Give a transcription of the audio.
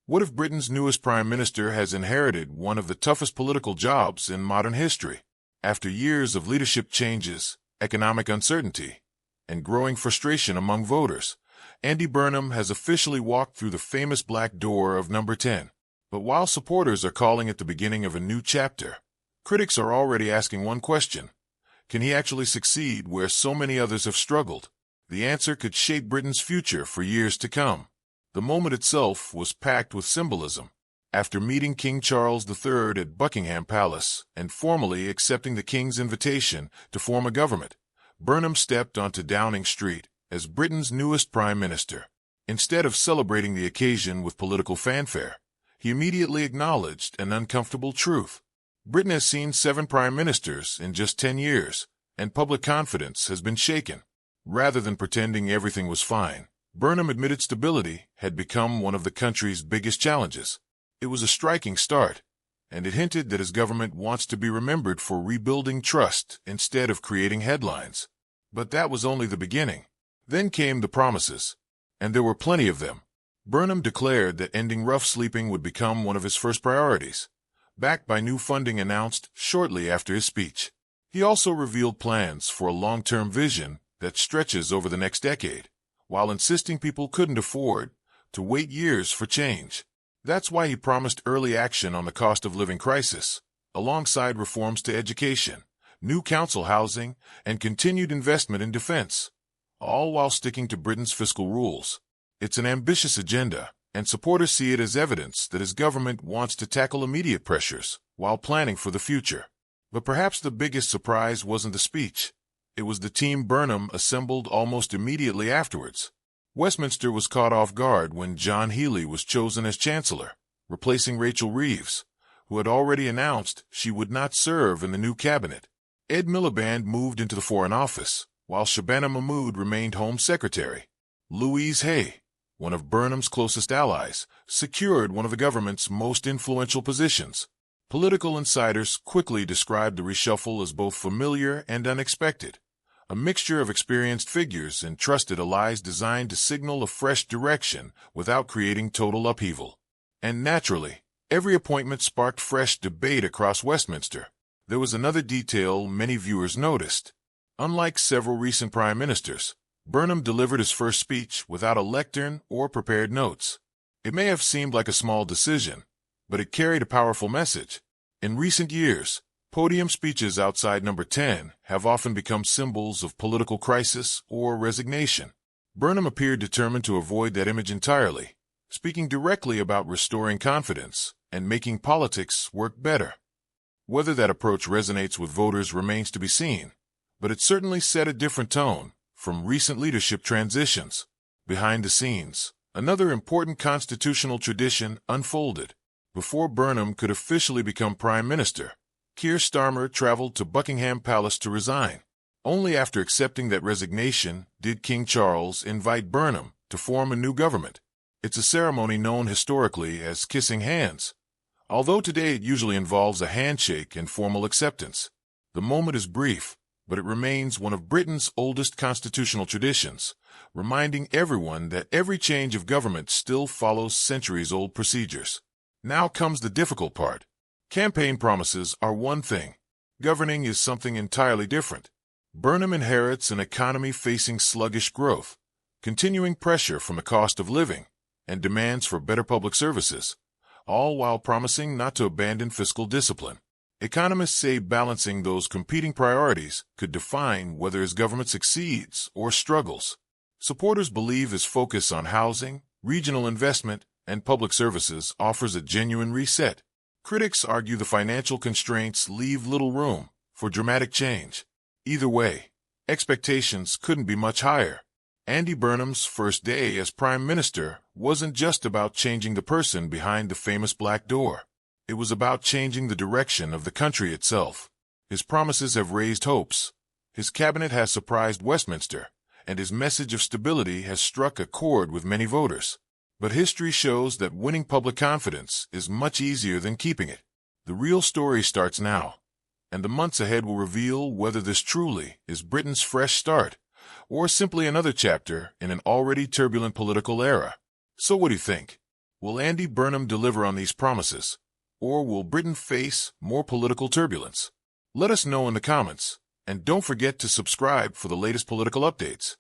What if Britain's newest Prime Minister has inherited one of the toughest political jobs in modern history? After years of leadership changes, economic uncertainty, and growing frustration among voters, Andy Burnham has officially walked through the famous black door of number 10. But while supporters are calling it the beginning of a new chapter, critics are already asking one question: can he actually succeed where so many others have struggled? The answer could shape Britain's future for years to come. The moment itself was packed with symbolism. After meeting King Charles III at Buckingham Palace and formally accepting the King's invitation to form a government, Burnham stepped onto Downing Street as Britain's newest Prime Minister. Instead of celebrating the occasion with political fanfare, he immediately acknowledged an uncomfortable truth. Britain has seen 7 prime ministers in just 10 years, and public confidence has been shaken. Rather than pretending everything was fine, Burnham admitted stability had become one of the country's biggest challenges. It was a striking start, and it hinted that his government wants to be remembered for rebuilding trust instead of creating headlines. But that was only the beginning. Then came the promises, and there were plenty of them. Burnham declared that ending rough sleeping would become one of his first priorities, backed by new funding announced shortly after his speech. He also revealed plans for a long-term vision that stretches over the next decade, while insisting people couldn't afford to wait years for change. That's why he promised early action on the cost of living crisis, alongside reforms to education, new council housing, and continued investment in defense, all while sticking to Britain's fiscal rules. It's an ambitious agenda, and supporters see it as evidence that his government wants to tackle immediate pressures while planning for the future. But perhaps the biggest surprise wasn't the speech. It was the team Burnham assembled almost immediately afterwards. Westminster was caught off guard when John Healey was chosen as Chancellor, replacing Rachel Reeves, who had already announced she would not serve in the new cabinet. Ed Miliband moved into the Foreign Office, while Shabana Mahmood remained Home Secretary. Louise Hay, one of Burnham's closest allies, secured one of the government's most influential positions. Political insiders quickly described the reshuffle as both familiar and unexpected, a mixture of experienced figures and trusted allies designed to signal a fresh direction without creating total upheaval. And naturally, every appointment sparked fresh debate across Westminster. There was another detail many viewers noticed. Unlike several recent prime ministers, Burnham delivered his first speech without a lectern or prepared notes. It may have seemed like a small decision, but it carried a powerful message. In recent years, podium speeches outside number 10 have often become symbols of political crisis or resignation. Burnham appeared determined to avoid that image entirely, speaking directly about restoring confidence and making politics work better. Whether that approach resonates with voters remains to be seen, but it certainly set a different tone from recent leadership transitions. Behind the scenes, another important constitutional tradition unfolded. Before Burnham could officially become Prime Minister, Keir Starmer traveled to Buckingham Palace to resign. Only after accepting that resignation did King Charles invite Burnham to form a new government. It's a ceremony known historically as kissing hands, although today it usually involves a handshake and formal acceptance. The moment is brief, but it remains one of Britain's oldest constitutional traditions, reminding everyone that every change of government still follows centuries-old procedures. Now comes the difficult part. Campaign promises are one thing. Governing is something entirely different. Burnham inherits an economy facing sluggish growth, continuing pressure from the cost of living, and demands for better public services, all while promising not to abandon fiscal discipline. Economists say balancing those competing priorities could define whether his government succeeds or struggles. Supporters believe his focus on housing, regional investment, and public services offers a genuine reset. Critics argue the financial constraints leave little room for dramatic change. Either way, expectations couldn't be much higher. Andy Burnham's first day as Prime Minister wasn't just about changing the person behind the famous black door. It was about changing the direction of the country itself. His promises have raised hopes. His cabinet has surprised Westminster, and his message of stability has struck a chord with many voters. But history shows that winning public confidence is much easier than keeping it. The real story starts now, and the months ahead will reveal whether this truly is Britain's fresh start, or simply another chapter in an already turbulent political era. So what do you think? Will Andy Burnham deliver on these promises? Or will Britain face more political turbulence? Let us know in the comments, and don't forget to subscribe for the latest political updates.